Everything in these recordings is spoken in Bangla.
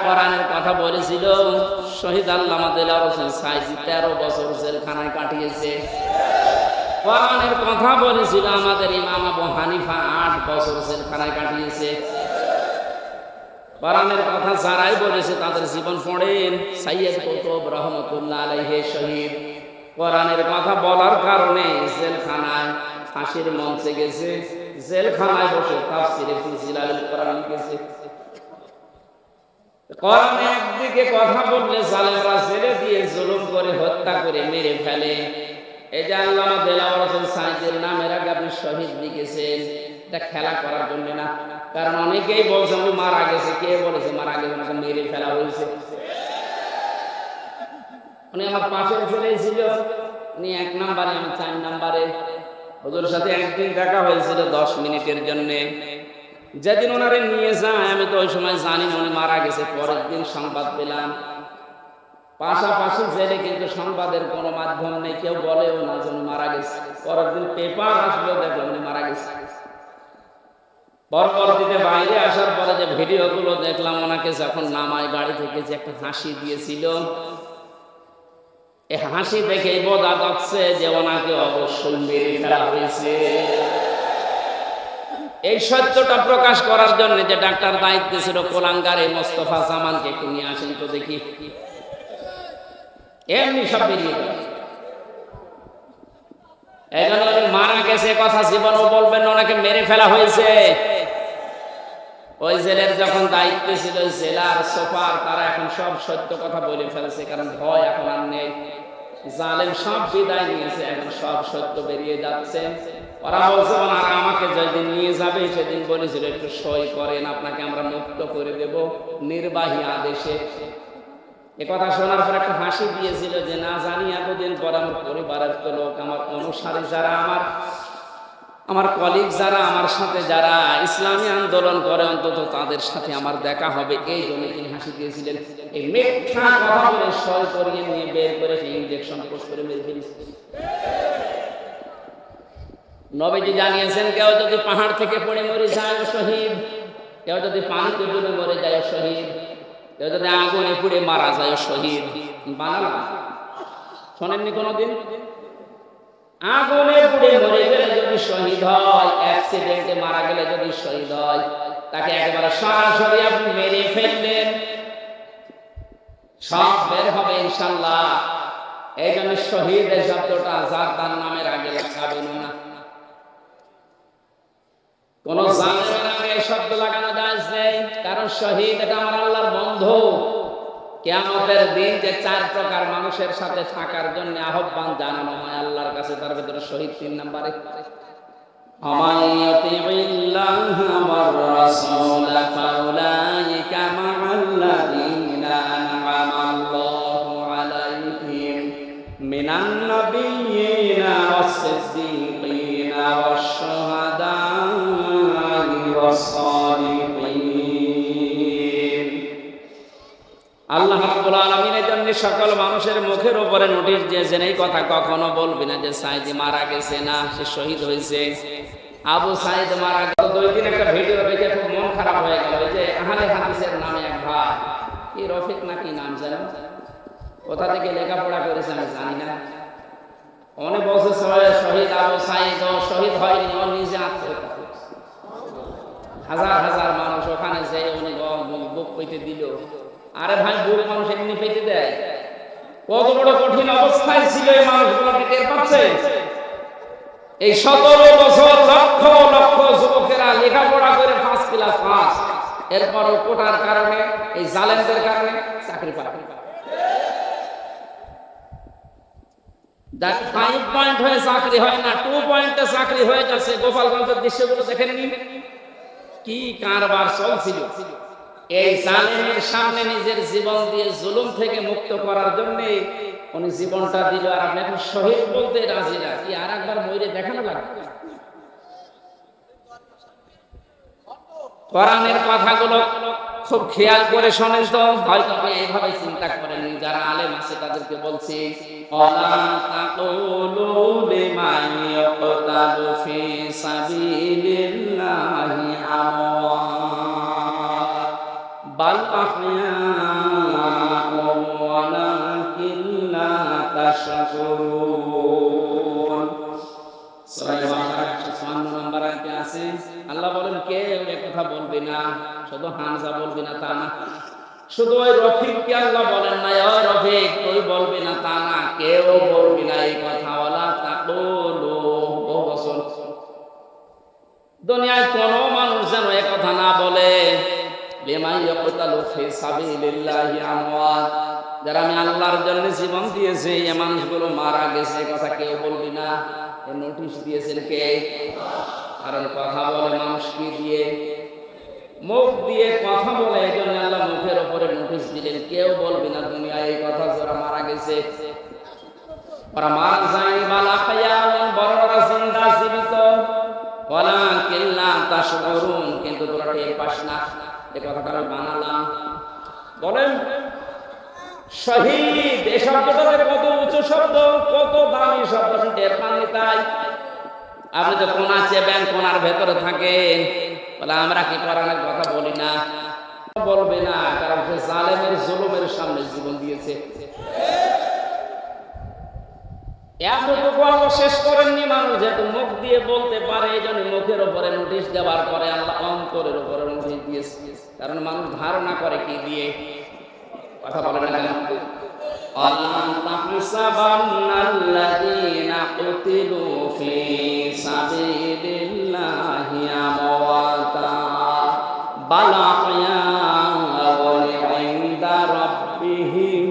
কোরআনের কথা বলেছিল, শহীদ আল্লামা দেলাওয়ার হোসেন সাইদি 13 বছর জেলখানায় কাটিয়েছে। কোরআনের কথা বলেছিল আমাদের ইমাম আবু হানিফা 8 বছর জেলখানায় কাটিয়েছে। কোরআনের কথা যারাই বলেছে তাদের জীবন পড়েন। সাইয়্যিদ কুতুব রহমাতুল্লাহ আলাইহি শহীদ কোরআনের কথা বলার কারণে জেলখানায় ফাঁসির মঞ্চে গেছে, জেলখানায় বসে তাফসীরে ফি জিলালিল কোরআন লিখেছে। কোরআন একদিকে কথা বললে জালেমরা ছেড়ে দিয়ে জুলুম করে হত্যা করে মেরে ফেলে। এই যে আল্লামা দেলাওয়ার হোসেন সাইদির নামের আগে আপনি শহীদ লিখেছেন, এটা খেলা করার জন্য না। কারণ অনেকেই বলছে উনি মারা গেছে। কে বলেছে মারা গেছে? ওনাকে মেরে ফেলা হয়েছে। উনি আমার পাশের ছেলে ছিল, উনি 1 নম্বরে, আমি 4 নম্বরে। হুজুরের সাথে একদিন দেখা হয়েছিল 10 মিনিটের জন্য। যেদিন ওনারে নিয়ে যায় আমি তো ওই সময় জানি না উনি মারা গেছে। পরের দিন সংবাদ পেলাম। পাশাপাশি জেলে কিন্তু সংবাদের কোনো মাধ্যম নেই, কেউ বলেও না যে উনি মারা গেছে। পরের দিন পেপার আসলো, দেখলাম উনি মারা গেছে। পরবর্তীতে বাইরে আসার পরে যে ভিডিওগুলো দেখলাম, ওনাকে যখন নামায় গাড়ি থেকে যে একটা হাসি দিয়েছিল, এই হাসি দেখেই বোঝা যাচ্ছে যে ওনাকে অবশ্যই মেরে ফেলা হয়েছে। এই সত্যটা প্রকাশ করার জন্য যে ডাক্তার দায়িত্ব ছিল কোলাঙ্গারে মোস্তফা জামানকে একটু নিয়ে আসেন তো দেখি। এমনি সব বেরিয়ে গেল। মারা গেছে কথা জীবনও বলবেন না, ওনাকে মেরে ফেলা হয়েছে। ওই জেলের যখন দায়িত্ব ছিল জেলার সুপার, তারা এখন সব সত্য কথা বলে ফেলছে, কারণ ভয় এখন আর নেই। জালেম সব বিদায় নিয়েছে, এখন সব সত্য বেরিয়ে যাচ্ছে। ওরা বলছে ওনারা আমাকে যেদিন নিয়ে যাবে সেদিন বলেছিল একটু সই করেন, আপনাকে আমরা মুক্ত করে দেব নির্বাহী আদেশে। এ কথা শোনার পর একটা হাসি দিয়েছিল যে না জানি এতদিন পর আমার পরিবারের লোক, আমার অনুসারী যারা, আমার কলিগ যারা, আমার সাথে যারা ইসলামী আন্দোলন করে, অন্তত তাদের সাথে আমার দেখা হবে, এই জন্য তিনি হাসি দিয়েছিলেন। এই মিথ্যা কথা বলে সই করিয়ে নিয়ে বের করে সেই ইনজেকশন পোষ করে মেরে ফেলেছে। নবীজি জানিয়েছেন কেউ যদি পাহাড় থেকে পড়ে মরে যায় শহীদ, কেউ যদি পানিতে ডুবে মরে যায় শহীদ, কেউ যদি আগুনে পুড়ে মারা যায় শহীদ। বানালাম, শোনেননি কোনোদিন? আগুনে পুড়ে মরে গেলে যদি শহীদ হয়, অ্যাক্সিডেন্টে মারা গেলে যদি শহীদ হয়, তাকে একেবারে সরাসরি আপনি মেরে ফেললেন, সব বের হবে ইনশাআল্লাহ। এই জন্য শহীদের শব্দটা যার তার নামের আগে লাগাবেন না। কোন জালেমের নামে এই শব্দ লাগানো যায় নেই, কারণ শহীদ এটা আমার আল্লাহর বন্ধু। কিয়ামতের দিন যে 4 প্রকার মানুষের সাথে থাকার জন্য আহ্বান জানানো হয় আল্লাহর কাছে, তার ভিতরে শহীদ 3 নম্বরে। আমায়াতিল্লাহ ওয়ার রাসূল ফাউলাইকা মা'আল্লাযীনা আন'আমাল্লাহু আলাইহিম মিনান নাবিয়্যিনা ওয়াস-সিদ্দীকিনা ওয়াশ-শুহাদা'i ওয়াস-সালিহিন। আল্লাহ রাব্বুল আলামিনের জন্য সকল মানুষের মুখের উপরে নোটিশ দিয়েছেন, এই কথা কখনো বলবি না যে সাইদি মারা গেছে, না সে শহীদ হয়েছে। আবু সাইদ মারা গেল। 2 দিন একটা ভিডিও দেখে খুব মন খারাপ হয়ে গেল। এই যে আহলে হাদিসের নামে এক ভাই, কি রফিক নাকি নাম জানো, কোথা থেকে লেখাপড়া করেছে আমি জানি না, অনেক বছর শহীদ আবু সাইদ ও শহীদ হয়নি, ও নিজে আত্মহত্যা করেছে। হাজার হাজার মানুষ ওখানে যে উনি বুক পেতে দিল। আরে ভাই, বুড়ো মানুষ এমনি পেতে দেয়? কত বড় কঠিন অবস্থায় ছিল এই মানুষগুলো, টের পাচ্ছে? এই 17 বছর লক্ষ লক্ষ যুবকেরা লেখাপড়া করে 5 ক্লাস পাস, এরপরও কোটার কারণে, এই জালেমদের কারণে চাকরি পায়। 5 পয়েন্ট হয়ে চাকরি হয় না, 2 পয়েন্টে চাকরি হয়ে যাচ্ছে। গোপালগঞ্জের দৃশ্যগুলো দেখেননি কি কারবার চলছিল? এই জালেমের সামনে নিজের জীবন দিয়ে জুলুম থেকে মুক্ত করার জন্য উনি জীবনটা দিল, আর আপনি এখন শহীদ বলতে রাজি না? কি আর একবার মরে দেখানো লাগবে? কোরআনের কথাগুলো খুব খেয়াল করে শোনেন তো, হয়তো আপনি এইভাবে চিন্তা করেন। যারা আলেম আছে তাদেরকে বলছি, ওয়ালা তাকুলু লিমান ইয়াকতালু ফি সাবিলিল্লাহি আমওয়াত বাল আহইয়াউন ওয়ালাকিন লা তাশকুরুন। সূরা বাকারা 156 নম্বর আয়াতে আছে আল্লাহ বলেন কেউ এই কথা বলবে না, শুধু হামজা বলবে না তা না, শুধু ওই রফিককে আল্লাহ বলেন না ওই রফিক তুই বলবি না তা না, কেউ বলবি না এই কথা। ওয়ালা তাকুলু, ও রাসূল দুনিয়ায় কোনো মানুষ যেন এই কথা না বলে লিমান ইয়াকতালু ফি সাবিলিল্লাহি আমওয়াত, যারা আমি আল্লাহর জন্য জীবন দিয়েছি এই মানুষগুলো মারা গেছে, এই কথা কেউ বলবি না। এই নোটিশ দিয়েছেন কে? কারণ কথা বলে মানুষ কি দিয়ে? মুখ দিয়ে কথা বলে, এই জন্য আল্লাহ মুখের উপরে নোটিশ দিলেন কেউ বলবি না দুনিয়ায় এই কথা, যারা মারা গেছে। ওরা মারা যায়নি, বালা হায়াউন, বরং ওরা জিন্দা জীবিত। ওয়ালাকিন লা তাশউরুন, কিন্তু তোরা টের পাস না। এই কথাটা আমি বানালাম। বলেন শহীদ এই শব্দটা কত উঁচু শব্দ, কত দামি শব্দ, টের পাননি তাই? আপনি তো কোনা চেবেন, কোনার ভেতরে থাকেন, বলে আমরা কি কোরআনের কথা বলি না? বলবে না, কারণ সে জালেমের জুলুমের সামনে জীবন দিয়েছে। এতটুকু আল্লাহ শেষ করেননি, মানুষ যেহেতু মুখ দিয়ে বলতে পারে এই জন্য মুখের উপরে নোটিশ দেওয়ার পরে আল্লাহ অন্তরের উপরে নোটিশ দিয়েছে। কারণ মানুষ ধারণা করে কি দিয়ে? কথা বলে না কেন? আল্লাহ তাহসাবান্নাল্লাযীনা কুতিলু ফি সাবিলিল্লাহি আমওয়াতা বাল আহইয়াউন ইনদা রাব্বিহিম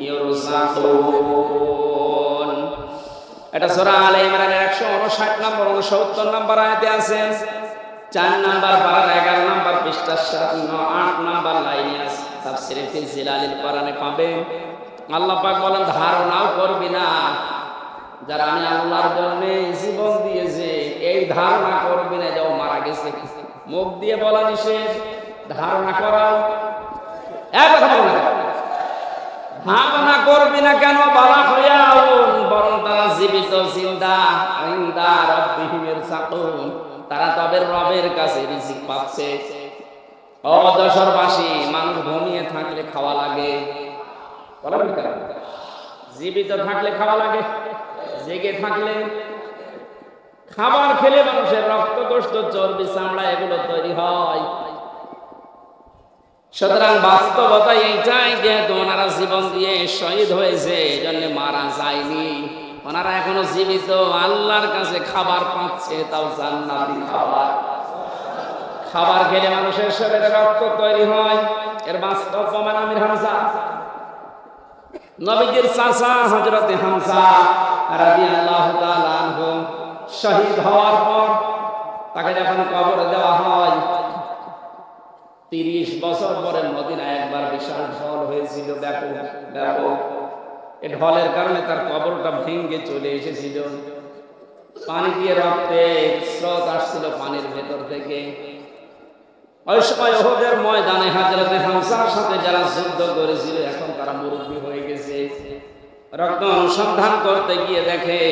ইরযাকুন। এটা সূরা আলে ইমরানের 159 নম্বর 69 নম্বর আয়াতে আছে। 4 নম্বর পারার 11 নম্বর পৃষ্ঠা 8 নম্বর লাইনে আছে। তাফসীরে ফি জিলালিল কোরআনে পাবেন। আল্লাহ পাক বলেন ধারণাও করবি না, যারা আমি আল্লাহর জন্য জীবন দিয়েছে এই ধারণা করবি না যে ও মারা গেছে। মুখ দিয়ে বলা নিষেধ, ধারণা করাও ধারণা করবি না কেন? বালা হায়াউন, বরং তারা জীবিত, জিন্দা, ইনদা রাব্বিহিম ইরযাকুন, তারা তাদের রবের কাছে রিজিক পাচ্ছে। ও দশরবাসী, মানুষ ঘুমিয়ে থাকলে খাওয়া লাগে, জীবিত থাকলে খাওয়া লাগে, জেগে থাকলে খাবার খেলে মানুষের রক্ত, গোশত, চর্বি, চামড়া এগুলো তৈরি হয়। সুতরাং বাস্তবতা এইটাই, যেহেতু ওনারা জীবন দিয়ে শহীদ হয়েছে এই জন্য মারা যায়নি, ওনারা এখনো জীবিত, আল্লাহর কাছে খাবার পাচ্ছে, তাও জান্নাতি খাবার। খাবার খেলে মানুষের শরীরে রক্ত তৈরি হয়, এর বাস্তব প্রমাণ আমির হামজা, নবীজির চাচা হযরতে হামজা রাদিয়াল্লাহু তাআলা আনহু শহীদ হওয়ার পর তাকে যখন কবরে দেওয়া হয়, 30 বছর পরে মদিনায় একবার বিশাল ঢল হয়েছিল, ব্যাপক। এই ঢলের কারণে তার কবরটা ভেঙে চলে এসেছিল, পানি দিয়ে রক্তের স্রোত আসছিল পানির ভেতর থেকে। ওই সময় উহুদের ময়দানে হযরতে হামজার সাথে যারা যুদ্ধ করেছিল এখন তারা মুরব্বী হয়ে গেছে। রক্ত অনুসন্ধান করতে গিয়ে দেখে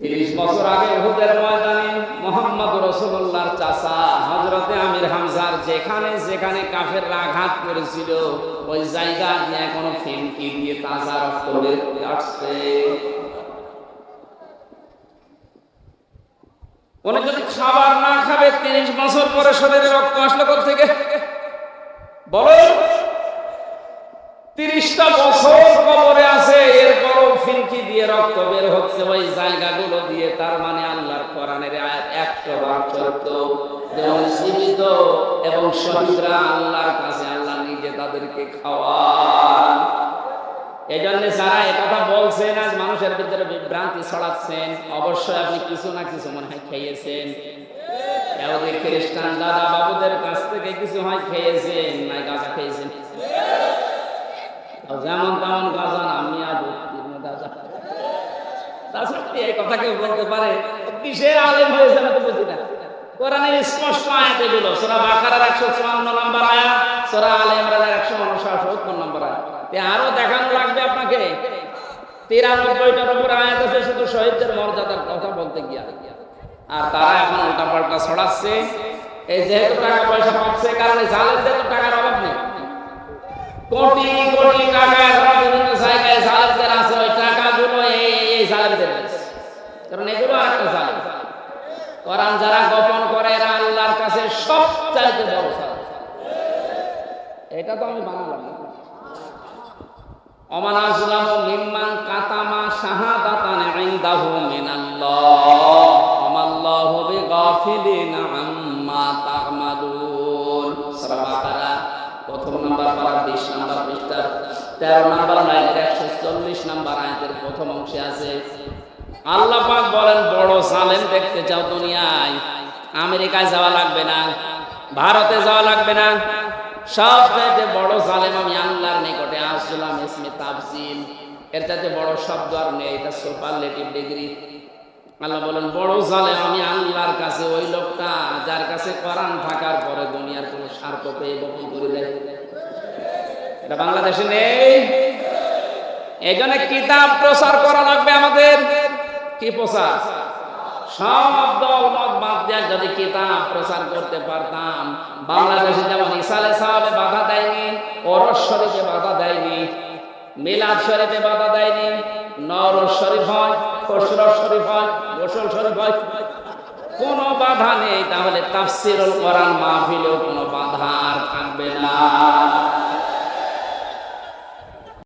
30 বছর আগে উহুদের ময়দানে মুহাম্মদ রাসূলুল্লাহর চাচা হযরতে আমির হামজার যেখানে যেখানে কাফেররা আঘাত করেছিল ওই জায়গা দিয়ে এখনো ফিনকি দিয়ে তাজা রক্ত বের হয়ে আসছে। উনি যদি খাবার না খাবে 30 বছর পরে শরীরে রক্ত আসলো কোথা থেকে? বলো, 30টা বছর কবরে আছে, এরপরও ফিনকি দিয়ে রক্ত বের হচ্ছে ওই জায়গাগুলো দিয়ে। তার মানে আল্লাহর কোরআনের আয়াত 100 বার সত্য, যেমন জীবিত এবং শহীদরা আল্লাহর কাছে আল্লাহ নিজে তাদেরকে খাওয়ান। এই জন্য যারা একথা বলছেন, আজ মানুষের ভিতরে বিভ্রান্তি ছড়াচ্ছেন, অবশ্যই আপনি কিছু না কিছু মনে হয় খেয়েছেন। ইহুদি খ্রিস্টান দাদা বাবুদের কাছ থেকে কিছু হয় খেয়েছেন, নাই গাঁজা খেয়েছেন। যেমন তেমন গাঁজা না, মিয়া গাঁজা। তাছাড়া এই কথা কেউ বলতে পারে কিসের আলেম হয়েছে না তো বুঝি না। কোরআনের স্পষ্ট আয়াত এগুলো, সূরা বাকারার 154 নম্বর আয়াত, সূরা আলে ইমরানের 159 নম্বর আয়াত। আরো দেখানো লাগবে আপনাকে, 93টার উপর আয়াত আছে শুধু শহীদদের মর্যাদার কথা বলতে গিয়া, আর তারা এখন উল্টাপাল্টা ছড়াচ্ছে। এই যেহেতু টাকা পয়সা পাচ্ছে কারণে জালেমদের তো টাকার অভাব নেই, কোটি কোটি টাকা এখন বিভিন্ন জায়গায় জালেমদের আছে, ওই টাকাগুলো এই জালেমদের আছে। কারণ এগুলো আরেকটা জালেম। কোরআন যারা গোপন করে এরা আল্লাহর কাছে সবচাইতে বড় জালেম। এটা তো আমি বানালাম না। ওমান আযলামু মিম্মান কাতামা শাহাদাতান ইনদাহু মিনাল্লাহ ওয়ামাল্লাহু বিগাফিলিন আম্মা তা'মালুন। সূরা বাকারা প্রথম নাম্বার পারা 20 নাম্বার পৃষ্ঠা 13 নাম্বার লাইনের 140 নাম্বার আয়াতের প্রথম অংশে আছে। আল্লাহ পাক বলেন, বড় জালেম দেখতে চাও দুনিয়ায়, আমেরিকায় যাওয়া লাগবে না, ভারতে যাওয়া লাগবে না, সবচাইতে বড় জালেম আমি আল্লাহর নিকটে। আসলাম ইসমে তাফজিল, এর চাইতে বড় শব্দ আর নেই, এটা সুপারলেটিভ ডিগ্রি। আল্লাহ বলেন বড় জালেম আমি আল্লাহর কাছে ওই লোকটা যার কাছে কোরআন থাকার পরে দুনিয়ার কোনো স্বার্থ পেয়ে গোপন করে দেয়। এটা বাংলাদেশে নেই। এখানে কিতাব প্রচার করা লাগবে আমাদের। কি প্রচার? সব দল মত বাদ দিয়ে যদি কিতাব প্রচার করতে পারতাম, বাংলাদেশে যেমন ইসালে সাহাবে বাধা দেয়নি, ওরস শরীফে বাধা দেয়নি, মিলাদ শরীফে বাধা দেয়নি, নওরোজ শরীফ হয়, খসরত শরীফ হয়, গোসল শরীফ হয়, কোনো বাধা নেই, তাহলে তাফসীরুল কোরআন মাহফিলেও কোনো বাধা আর থাকবে না।